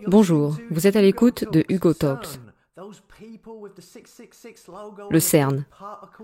Bonjour, vous êtes à l'écoute de Hugo Talks. Le CERN,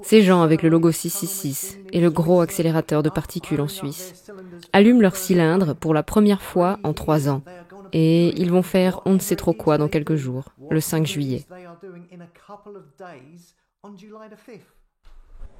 ces gens avec le logo 666 et le gros accélérateur de particules en Suisse, allument leur cylindre pour la première fois en 3 ans. Et ils vont faire on ne sait trop quoi dans quelques jours, le 5 juillet.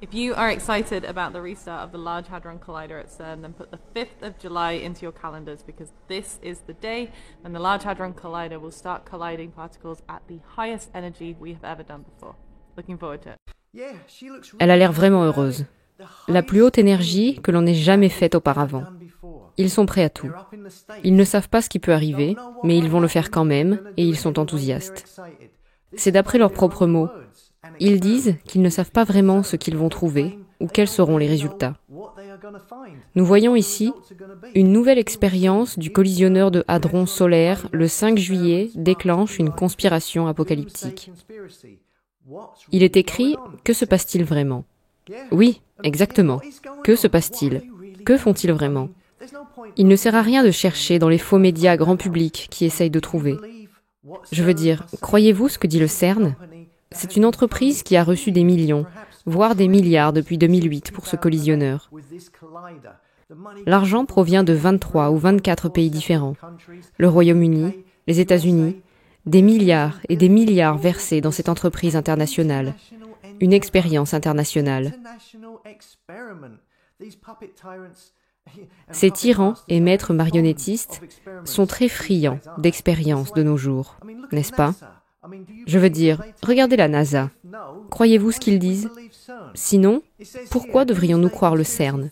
If you are excited about the restart of the Large Hadron Collider at CERN, then put the 5th of July into your calendars because this is the day when the Large Hadron Collider will start colliding particles at the highest energy we have ever done before. Looking forward to it. Elle a l'air vraiment heureuse. La plus haute énergie que l'on ait jamais faite auparavant. Ils sont prêts à tout. Ils ne savent pas ce qui peut arriver, mais ils vont le faire quand même et ils sont enthousiastes. C'est d'après leurs propres mots. Ils disent qu'ils ne savent pas vraiment ce qu'ils vont trouver ou quels seront les résultats. Nous voyons ici une nouvelle expérience du collisionneur de hadrons solaires le 5 juillet déclenche une conspiration apocalyptique. Il est écrit « Que se passe-t-il vraiment ?» Oui, exactement. Que se passe-t-il ? Que font-ils vraiment ? Il ne sert à rien de chercher dans les faux médias grand public qui essayent de trouver. Je veux dire, croyez-vous ce que dit le CERN ? C'est une entreprise qui a reçu des millions, voire des milliards depuis 2008 pour ce collisionneur. L'argent provient de 23 ou 24 pays différents. Le Royaume-Uni, les États-Unis, des milliards et des milliards versés dans cette entreprise internationale. Une expérience internationale. Ces tyrans et maîtres marionnettistes sont très friands d'expériences de nos jours, n'est-ce pas ? Je veux dire, regardez la NASA. Croyez-vous ce qu'ils disent ? Sinon, pourquoi devrions-nous croire le CERN ?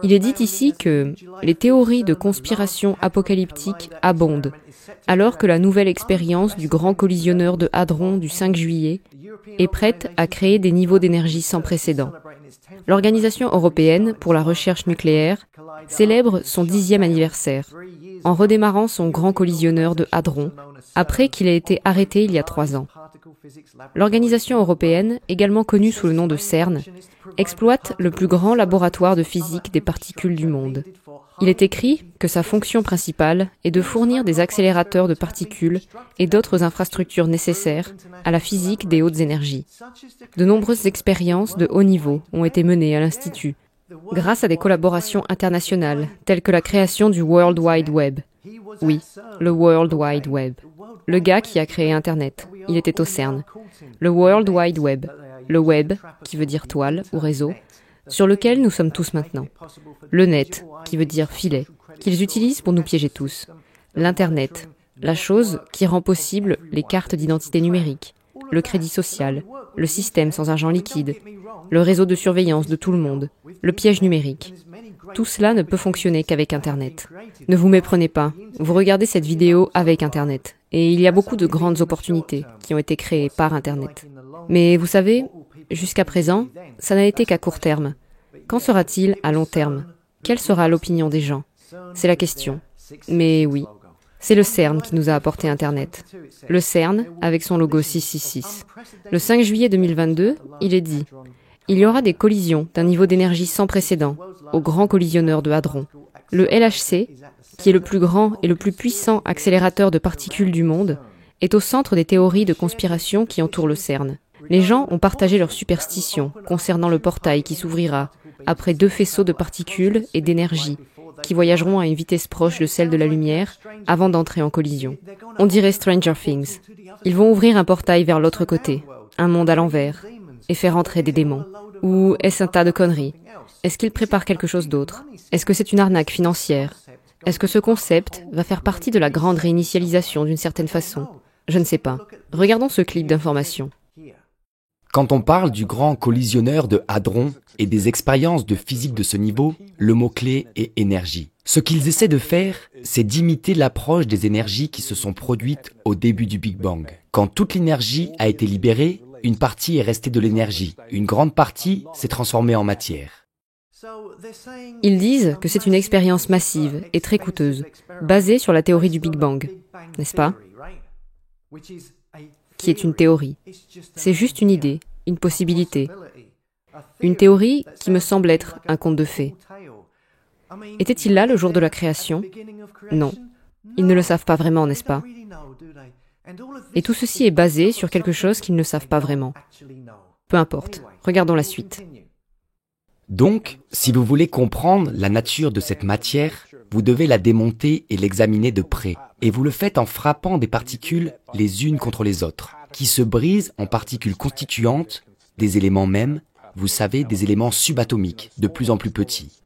Il est dit ici que les théories de conspiration apocalyptique abondent, alors que la nouvelle expérience du grand collisionneur de hadrons du 5 juillet est prête à créer des niveaux d'énergie sans précédent. L'Organisation européenne pour la recherche nucléaire célèbre son 10e anniversaire, en redémarrant son grand collisionneur de hadrons, après qu'il ait été arrêté il y a 3 ans. L'organisation européenne, également connue sous le nom de CERN, exploite le plus grand laboratoire de physique des particules du monde. Il est écrit que sa fonction principale est de fournir des accélérateurs de particules et d'autres infrastructures nécessaires à la physique des hautes énergies. De nombreuses expériences de haut niveau ont été menées à l'Institut, grâce à des collaborations internationales, telles que la création du World Wide Web. Oui, le World Wide Web. Le gars qui a créé Internet, il était au CERN. Le World Wide Web, le web, qui veut dire toile ou réseau, sur lequel nous sommes tous maintenant. Le net, qui veut dire filet, qu'ils utilisent pour nous piéger tous. L'Internet, la chose qui rend possible les cartes d'identité numérique, le crédit social, le système sans argent liquide, le réseau de surveillance de tout le monde, le piège numérique. Tout cela ne peut fonctionner qu'avec Internet. Ne vous méprenez pas, vous regardez cette vidéo avec Internet. Et il y a beaucoup de grandes opportunités qui ont été créées par Internet. Mais vous savez, jusqu'à présent, ça n'a été qu'à court terme. Qu'en sera-t-il à long terme ? Quelle sera l'opinion des gens ? C'est la question. Mais oui, c'est le CERN qui nous a apporté Internet. Le CERN avec son logo 666. Le 5 juillet 2022, il est dit « Il y aura des collisions d'un niveau d'énergie sans précédent au grand collisionneur de hadrons. Le LHC, qui est le plus grand et le plus puissant accélérateur de particules du monde, est au centre des théories de conspiration qui entourent le CERN. Les gens ont partagé leurs superstitions concernant le portail qui s'ouvrira après 2 faisceaux de particules et d'énergie qui voyageront à une vitesse proche de celle de la lumière avant d'entrer en collision. On dirait Stranger Things. Ils vont ouvrir un portail vers l'autre côté, un monde à l'envers, et faire entrer des démons. Ou est-ce un tas de conneries ? Est-ce qu'ils préparent quelque chose d'autre ? Est-ce que c'est une arnaque financière ? Est-ce que ce concept va faire partie de la grande réinitialisation d'une certaine façon ? Je ne sais pas. Regardons ce clip d'information. Quand on parle du grand collisionneur de hadrons et des expériences de physique de ce niveau, le mot-clé est énergie. Ce qu'ils essaient de faire, c'est d'imiter l'approche des énergies qui se sont produites au début du Big Bang. Quand toute l'énergie a été libérée, une partie est restée de l'énergie, une grande partie s'est transformée en matière. Ils disent que c'est une expérience massive et très coûteuse, basée sur la théorie du Big Bang, n'est-ce pas ? Qui est une théorie. C'est juste une idée, une possibilité. Une théorie qui me semble être un conte de fées. Était-il là le jour de la création ? Non. Ils ne le savent pas vraiment, n'est-ce pas? Et tout ceci est basé sur quelque chose qu'ils ne savent pas vraiment. Peu importe, regardons la suite. Donc, si vous voulez comprendre la nature de cette matière, vous devez la démonter et l'examiner de près. Et vous le faites en frappant des particules les unes contre les autres, qui se brisent en particules constituantes des éléments mêmes, vous savez, des éléments subatomiques, de plus en plus petits.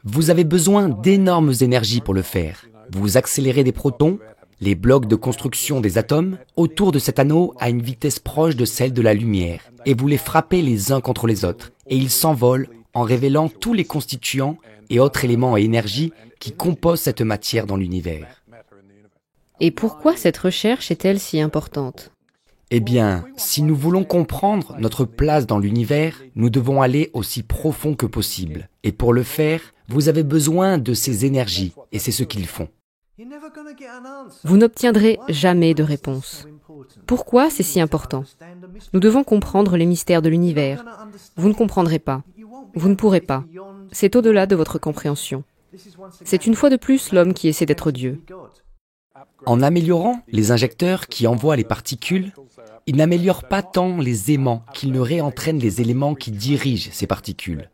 Vous avez besoin d'énormes énergies pour le faire. Vous accélérez des protons, les blocs de construction des atomes, autour de cet anneau à une vitesse proche de celle de la lumière, et vous les frappez les uns contre les autres, et ils s'envolent en révélant tous les constituants et autres éléments et énergies qui composent cette matière dans l'univers. Et pourquoi cette recherche est-elle si importante? Eh bien, si nous voulons comprendre notre place dans l'univers, nous devons aller aussi profond que possible. Et pour le faire, vous avez besoin de ces énergies, et c'est ce qu'ils font. Vous n'obtiendrez jamais de réponse. Pourquoi c'est si important? Nous devons comprendre les mystères de l'univers. Vous ne comprendrez pas. Vous ne pourrez pas. C'est au-delà de votre compréhension. C'est une fois de plus l'homme qui essaie d'être Dieu. En améliorant les injecteurs qui envoient les particules, ils n'améliorent pas tant les aimants qu'ils ne réentraînent les éléments qui dirigent ces particules,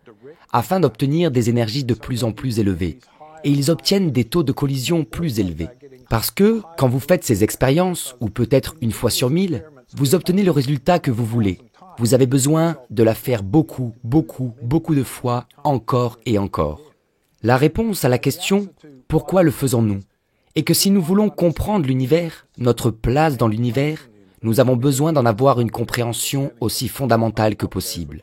afin d'obtenir des énergies de plus en plus élevées. Et ils obtiennent des taux de collision plus élevés. Parce que, quand vous faites ces expériences, ou peut-être une fois sur 1000, vous obtenez le résultat que vous voulez. Vous avez besoin de la faire beaucoup de fois, encore et encore. La réponse à la question « Pourquoi le faisons-nous » est que si nous voulons comprendre l'univers, notre place dans l'univers, nous avons besoin d'en avoir une compréhension aussi fondamentale que possible.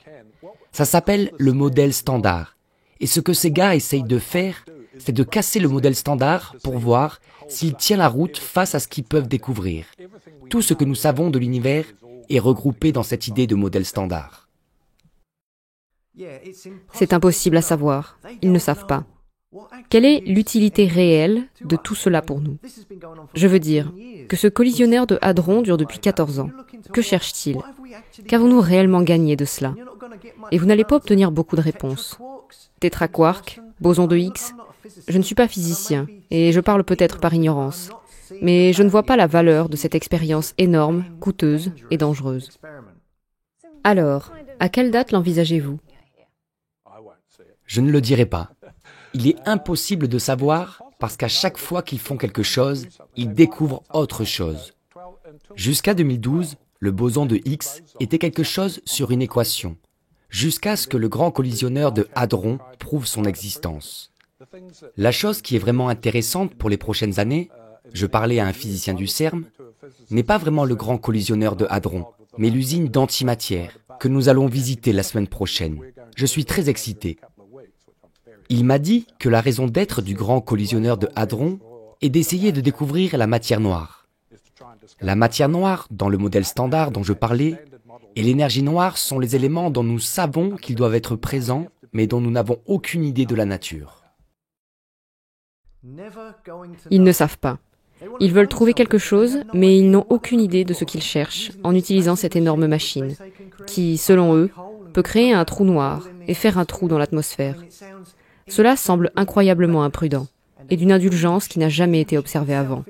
Ça s'appelle le modèle standard. Et ce que ces gars essayent de faire, c'est de casser le modèle standard pour voir s'il tient la route face à ce qu'ils peuvent découvrir. Tout ce que nous savons de l'univers est regroupé dans cette idée de modèle standard. C'est impossible à savoir. Ils ne savent pas. Quelle est l'utilité réelle de tout cela pour nous? Je veux dire, que ce collisionneur de hadrons dure depuis 14 ans. Que cherche-t-il? Qu'avons-nous réellement gagné de cela? Et vous n'allez pas obtenir beaucoup de réponses. Tétraquark, boson de Higgs. Je ne suis pas physicien, et je parle peut-être par ignorance. Mais je ne vois pas la valeur de cette expérience énorme, coûteuse et dangereuse. Alors, à quelle date l'envisagez-vous? Je ne le dirai pas. Il est impossible de savoir parce qu'à chaque fois qu'ils font quelque chose, ils découvrent autre chose. Jusqu'à 2012, le boson de Higgs était quelque chose sur une équation, jusqu'à ce que le grand collisionneur de hadrons prouve son existence. La chose qui est vraiment intéressante pour les prochaines années, je parlais à un physicien du CERN, n'est pas vraiment le grand collisionneur de hadrons, mais l'usine d'antimatière que nous allons visiter la semaine prochaine. Je suis très excité. Il m'a dit que la raison d'être du grand collisionneur de hadrons est d'essayer de découvrir la matière noire. La matière noire, dans le modèle standard dont je parlais, et l'énergie noire sont les éléments dont nous savons qu'ils doivent être présents, mais dont nous n'avons aucune idée de la nature. Ils ne savent pas. Ils veulent trouver quelque chose, mais ils n'ont aucune idée de ce qu'ils cherchent en utilisant cette énorme machine, qui, selon eux, peut créer un trou noir et faire un trou dans l'atmosphère. Cela semble incroyablement imprudent, et d'une indulgence qui n'a jamais été observée avant.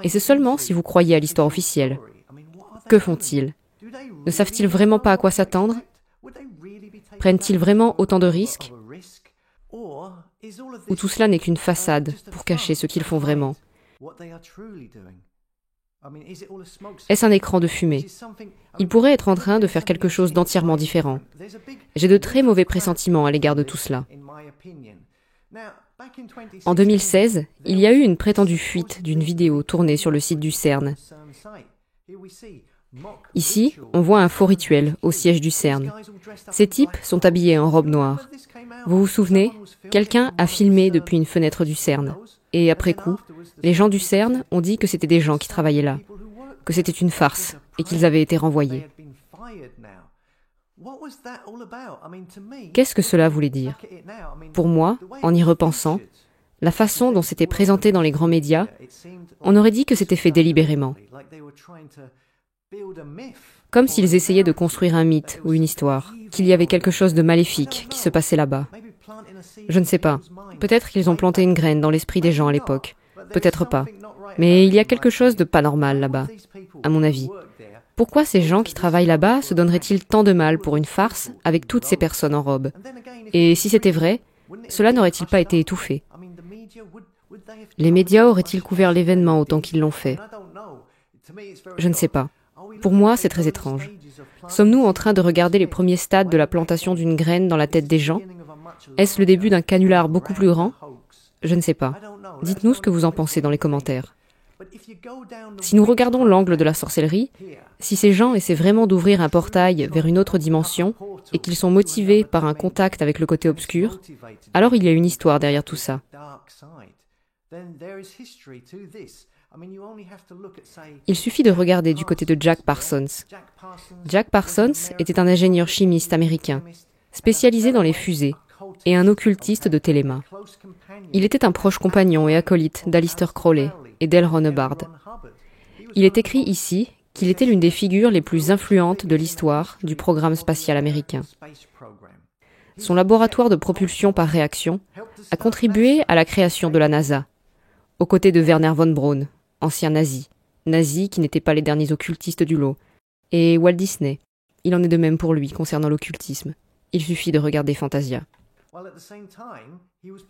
Et c'est seulement si vous croyez à l'histoire officielle. Que font-ils? Ne savent-ils vraiment pas à quoi s'attendre? Prennent-ils vraiment autant de risques? Ou tout cela n'est qu'une façade pour cacher ce qu'ils font vraiment? Est-ce un écran de fumée? Ils pourraient être en train de faire quelque chose d'entièrement différent. J'ai de très mauvais pressentiments à l'égard de tout cela. En 2016, il y a eu une prétendue fuite d'une vidéo tournée sur le site du CERN. Ici, on voit un faux rituel au siège du CERN. Ces types sont habillés en robe noire. Vous vous souvenez? Quelqu'un a filmé depuis une fenêtre du CERN. Et après coup, les gens du CERN ont dit que c'était des gens qui travaillaient là, que c'était une farce et qu'ils avaient été renvoyés. Qu'est-ce que cela voulait dire? Pour moi, en y repensant, la façon dont c'était présenté dans les grands médias, on aurait dit que c'était fait délibérément. Comme s'ils essayaient de construire un mythe ou une histoire, qu'il y avait quelque chose de maléfique qui se passait là-bas. Je ne sais pas. Peut-être qu'ils ont planté une graine dans l'esprit des gens à l'époque. Peut-être pas. Mais il y a quelque chose de pas normal là-bas, à mon avis. Pourquoi ces gens qui travaillent là-bas se donneraient-ils tant de mal pour une farce avec toutes ces personnes en robe? Et si c'était vrai, cela n'aurait-il pas été étouffé? Les médias auraient-ils couvert l'événement autant qu'ils l'ont fait? Je ne sais pas. Pour moi, c'est très étrange. Sommes-nous en train de regarder les premiers stades de la plantation d'une graine dans la tête des gens? Est-ce le début d'un canular beaucoup plus grand? Je ne sais pas. Dites-nous ce que vous en pensez dans les commentaires. Si nous regardons l'angle de la sorcellerie, si ces gens essaient vraiment d'ouvrir un portail vers une autre dimension et qu'ils sont motivés par un contact avec le côté obscur, alors il y a une histoire derrière tout ça. Il suffit de regarder du côté de Jack Parsons. Jack Parsons était un ingénieur chimiste américain, spécialisé dans les fusées, et un occultiste de Téléma. Il était un proche compagnon et acolyte d'Aleister Crowley et d'L. Ron Hubbard. Il est écrit ici qu'il était l'une des figures les plus influentes de l'histoire du programme spatial américain. Son laboratoire de propulsion par réaction a contribué à la création de la NASA, aux côtés de Werner von Braun, ancien nazi qui n'étaient pas les derniers occultistes du lot, et Walt Disney. Il en est de même pour lui concernant l'occultisme. Il suffit de regarder Fantasia.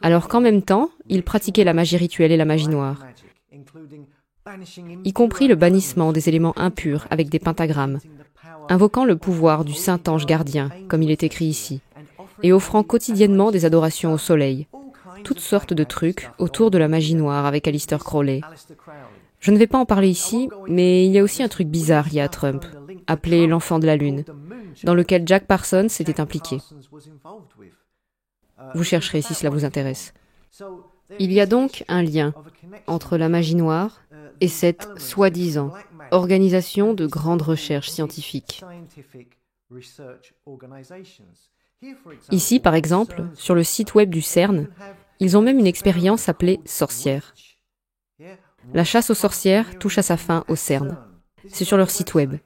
Alors qu'en même temps, il pratiquait la magie rituelle et la magie noire, y compris le bannissement des éléments impurs avec des pentagrammes, invoquant le pouvoir du saint ange gardien, comme il est écrit ici, et offrant quotidiennement des adorations au soleil, toutes sortes de trucs autour de la magie noire avec Aleister Crowley. Je ne vais pas en parler ici, mais il y a aussi un truc bizarre lié à Trump, appelé l'enfant de la Lune, dans lequel Jack Parsons s'était impliqué. Vous chercherez si cela vous intéresse. Il y a donc un lien entre la magie noire et cette soi-disant organisation de grande recherche scientifique. Ici, par exemple, sur le site web du CERN, ils ont même une expérience appelée sorcière. La chasse aux sorcières touche à sa fin au CERN. C'est sur leur site web.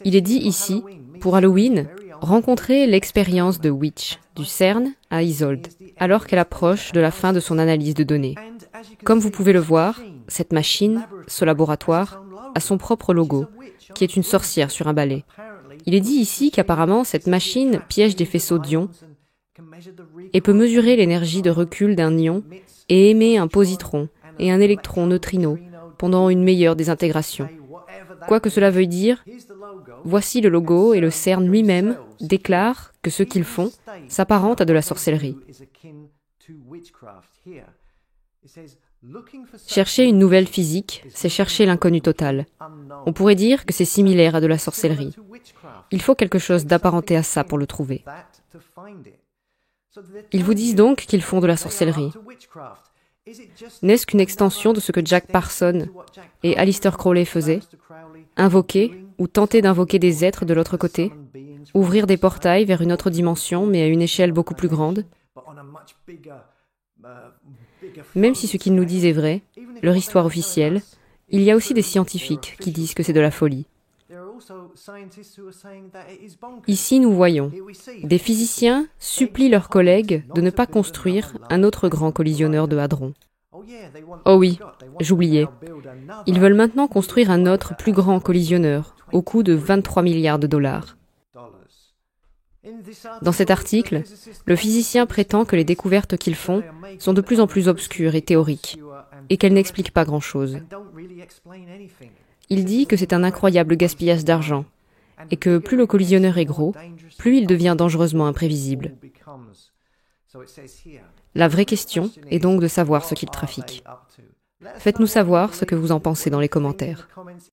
Il est dit ici, pour Halloween, rencontrez l'expérience de Witch du CERN à Isolde, alors qu'elle approche de la fin de son analyse de données. Comme vous pouvez le voir, cette machine, ce laboratoire, a son propre logo, qui est une sorcière sur un balai. Il est dit ici qu'apparemment cette machine piège des faisceaux d'ions et peut mesurer l'énergie de recul d'un ion et émet un positron et un électron neutrino pendant une meilleure désintégration. Quoi que cela veuille dire, voici le logo et le CERN lui-même déclare que ce qu'ils font s'apparente à de la sorcellerie. Chercher une nouvelle physique, c'est chercher l'inconnu total. On pourrait dire que c'est similaire à de la sorcellerie. Il faut quelque chose d'apparenté à ça pour le trouver. Ils vous disent donc qu'ils font de la sorcellerie. N'est-ce qu'une extension de ce que Jack Parsons et Aleister Crowley faisaient? Invoquer ou tenter d'invoquer des êtres de l'autre côté? Ouvrir des portails vers une autre dimension, mais à une échelle beaucoup plus grande? Même si ce qu'ils nous disent est vrai, leur histoire officielle, il y a aussi des scientifiques qui disent que c'est de la folie. Ici, nous voyons, des physiciens supplient leurs collègues de ne pas construire un autre grand collisionneur de hadrons. Oh oui, j'oubliais. Ils veulent maintenant construire un autre plus grand collisionneur, au coût de 23 milliards de dollars. Dans cet article, le physicien prétend que les découvertes qu'ils font sont de plus en plus obscures et théoriques, et qu'elles n'expliquent pas grand-chose. Il dit que c'est un incroyable gaspillage d'argent, et que plus le collisionneur est gros, plus il devient dangereusement imprévisible. La vraie question est donc de savoir ce qu'il trafique. Faites-nous savoir ce que vous en pensez dans les commentaires.